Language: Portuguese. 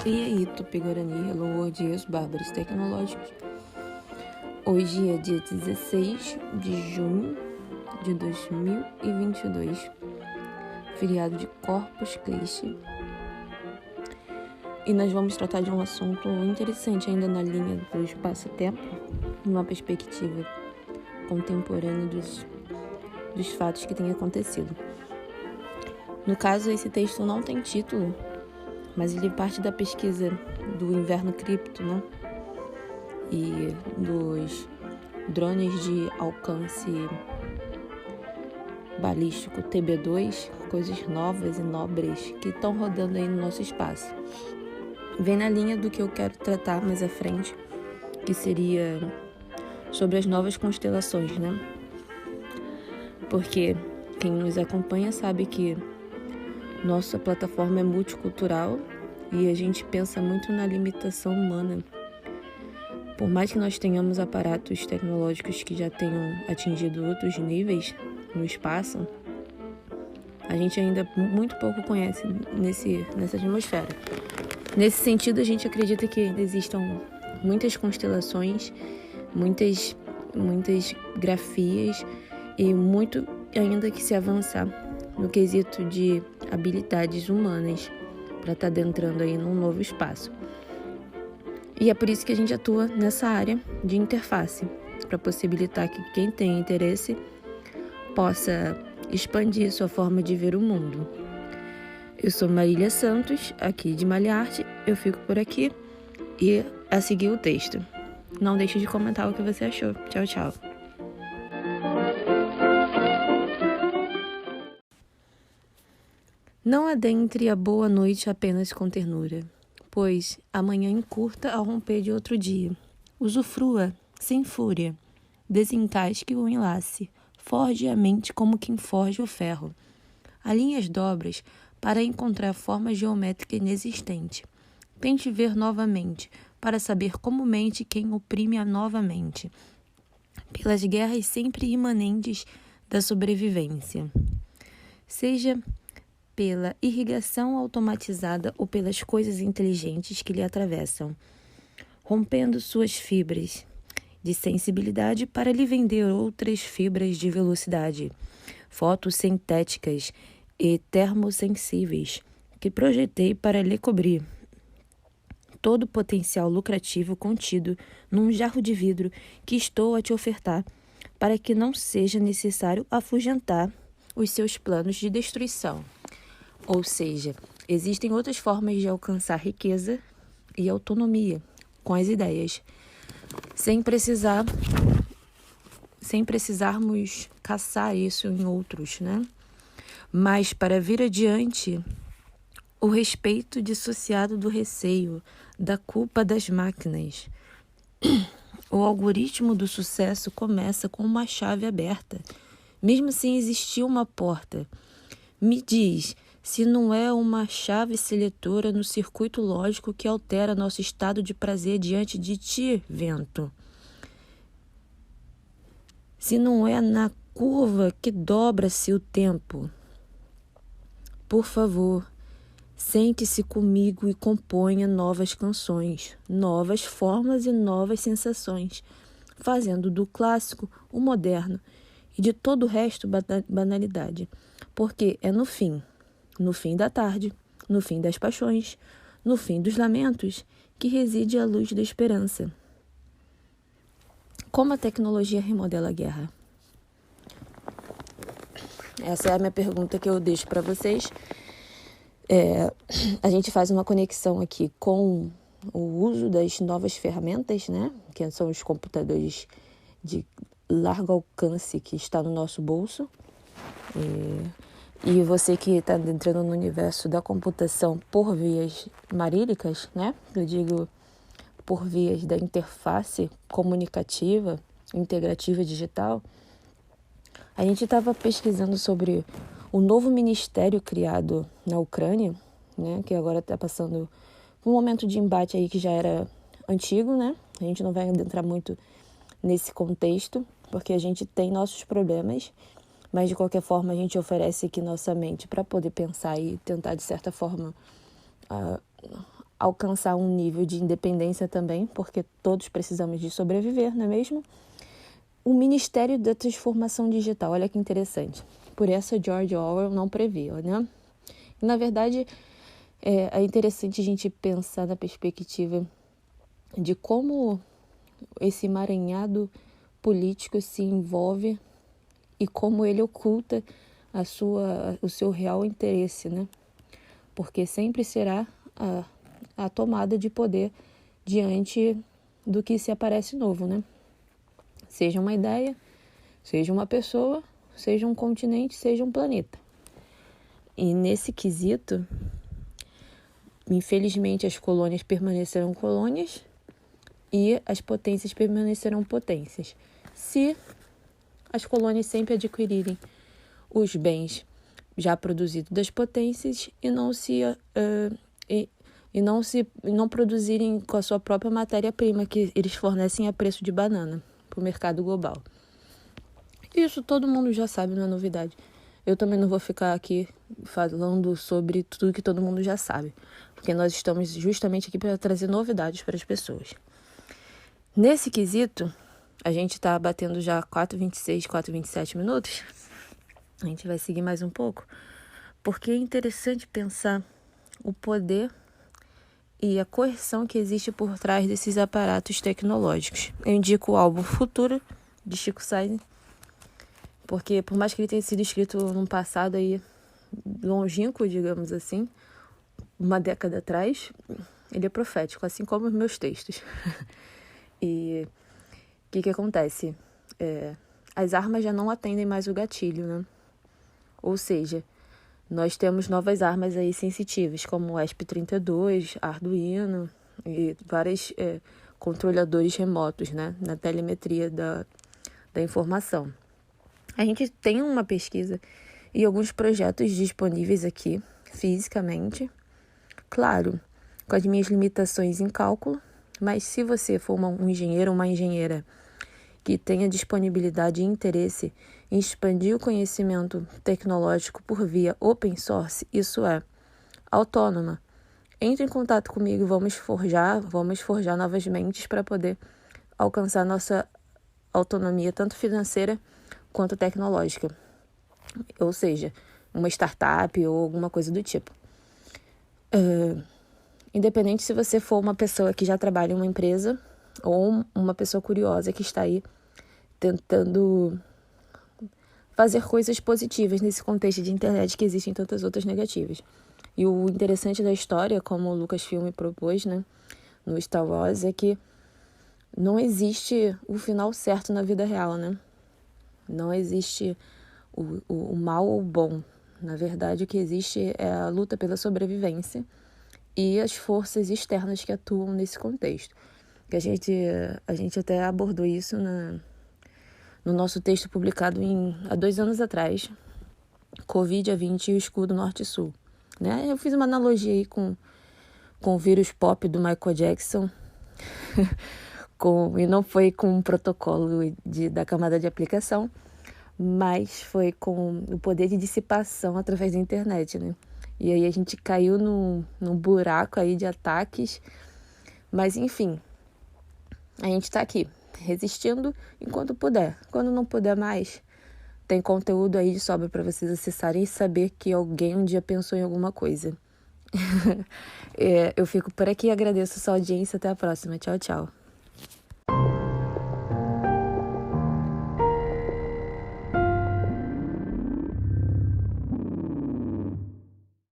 E aí, Tupi-Guarani, Hello World e os bárbaros tecnológicos. Hoje é dia 16 de junho de 2022, feriado de Corpus Christi. E nós vamos tratar de um assunto interessante ainda na linha do espaço-tempo, numa perspectiva contemporânea dos fatos que têm acontecido. No caso, esse texto não tem título, mas ele parte da pesquisa do Inverno Cripto, né? E dos drones de alcance balístico TB2, coisas novas e nobres que estão rodando aí no nosso espaço. Vem na linha do que eu quero tratar mais à frente, que seria sobre as novas constelações, né? Porque quem nos acompanha sabe que nossa plataforma é multicultural e a gente pensa muito na limitação humana. Por mais que nós tenhamos aparatos tecnológicos que já tenham atingido outros níveis no espaço, a gente ainda muito pouco conhece nessa atmosfera. Nesse sentido, a gente acredita que ainda existam muitas constelações, muitas grafias e muito ainda que se avançar no quesito de habilidades humanas para estar adentrando aí num novo espaço. E é por isso que a gente atua nessa área de interface, para possibilitar que quem tem interesse possa expandir sua forma de ver o mundo. Eu sou Marília Santos, aqui de Malharte, eu fico por aqui e a seguir o texto. Não deixe de comentar o que você achou. Tchau, tchau. Não adentre a boa noite apenas com ternura, pois amanhã encurta ao romper de outro dia. Usufrua, sem fúria, desencasque o enlace, forge a mente como quem forge o ferro. Alinhe as dobras para encontrar a forma geométrica inexistente. Tente ver novamente, para saber como mente quem oprime a novamente, pelas guerras sempre imanentes da sobrevivência. Seja pela irrigação automatizada ou pelas coisas inteligentes que lhe atravessam, rompendo suas fibras de sensibilidade para lhe vender outras fibras de velocidade, fotossintéticas e termossensíveis, que projetei para lhe cobrir todo o potencial lucrativo contido num jarro de vidro que estou a te ofertar, para que não seja necessário afugentar os seus planos de destruição. Ou seja, existem outras formas de alcançar riqueza e autonomia com as ideias, sem precisarmos caçar isso em outros, né? Mas para vir adiante, o respeito dissociado do receio, da culpa das máquinas. O algoritmo do sucesso começa com uma chave aberta, mesmo sem existir uma porta. Me diz se não é uma chave seletora no circuito lógico que altera nosso estado de prazer diante de ti, vento. Se não é na curva que dobra-se o tempo. Por favor, sente-se comigo e componha novas canções, novas formas e novas sensações, fazendo do clássico o moderno e de todo o resto banalidade, porque é no fim da tarde, no fim das paixões, no fim dos lamentos, que reside a luz da esperança. Como a tecnologia remodela a guerra? Essa é a minha pergunta que eu deixo para vocês. A gente faz uma conexão aqui com o uso das novas ferramentas, né? Que são os computadores de largo alcance que está no nosso bolso. E você que está entrando no universo da computação por vias marílicas, né? Eu digo por vias da interface comunicativa, integrativa digital. A gente estava pesquisando sobre o novo ministério criado na Ucrânia, né? Que agora está passando por um momento de embate aí que já era antigo, né? A gente não vai adentrar muito nesse contexto, porque a gente tem nossos problemas. Mas, de qualquer forma, a gente oferece aqui nossa mente para poder pensar e tentar, de certa forma, alcançar um nível de independência também, porque todos precisamos de sobreviver, não é mesmo? O Ministério da Transformação Digital, olha que interessante. Por essa George Orwell não previa, né? Na verdade, é interessante a gente pensar na perspectiva de como esse emaranhado político se envolve e como ele oculta o seu real interesse, né? Porque sempre será a tomada de poder diante do que se aparece novo, né? Seja uma ideia, seja uma pessoa, seja um continente, seja um planeta. E nesse quesito, infelizmente, as colônias permanecerão colônias e as potências permanecerão potências. Se as colônias sempre adquirirem os bens já produzidos das potências e não produzirem com a sua própria matéria-prima que eles fornecem a preço de banana para o mercado global. Isso todo mundo já sabe, não é novidade. Eu também não vou ficar aqui falando sobre tudo que todo mundo já sabe, porque nós estamos justamente aqui para trazer novidades para as pessoas. Nesse quesito, a gente está batendo já 4h26, 4h27 minutos. A gente vai seguir mais um pouco, porque é interessante pensar o poder e a coerção que existe por trás desses aparatos tecnológicos. Eu indico o álbum Futuro, de Chico Science, porque por mais que ele tenha sido escrito num passado aí longínquo, digamos assim, uma década atrás, ele é profético, assim como os meus textos. E o que acontece? As armas já não atendem mais o gatilho, né? Ou seja, nós temos novas armas aí sensitivas, como o ESP32, Arduino e vários controladores remotos, né, na telemetria da informação. A gente tem uma pesquisa e alguns projetos disponíveis aqui, fisicamente. Claro, com as minhas limitações em cálculo, mas se você for um engenheiro ou uma engenheira que tenha disponibilidade e interesse em expandir o conhecimento tecnológico por via open source, isso é, autônoma, entre em contato comigo, vamos forjar novas mentes para poder alcançar nossa autonomia, tanto financeira quanto tecnológica. Ou seja, uma startup ou alguma coisa do tipo. Independente se você for uma pessoa que já trabalha em uma empresa ou uma pessoa curiosa que está aí tentando fazer coisas positivas nesse contexto de internet que existem tantas outras negativas. E o interessante da história, como o Lucasfilm propôs, né, no Star Wars, é que não existe o final certo na vida real, né? Não existe o mal ou o bom. Na verdade, o que existe é a luta pela sobrevivência e as forças externas que atuam nesse contexto. Que a gente até abordou isso no nosso texto publicado há 2 anos atrás, Covid-20 e o escudo norte e sul. Né? Eu fiz uma analogia aí com o vírus pop do Michael Jackson, e não foi com um protocolo da camada de aplicação, mas foi com o poder de dissipação através da internet, né? E aí a gente caiu num buraco aí de ataques, mas enfim, a gente tá aqui, resistindo enquanto puder. Quando não puder mais, tem conteúdo aí de sobra para vocês acessarem e saber que alguém um dia pensou em alguma coisa. Eu fico por aqui e agradeço a sua audiência. Até a próxima. Tchau, tchau.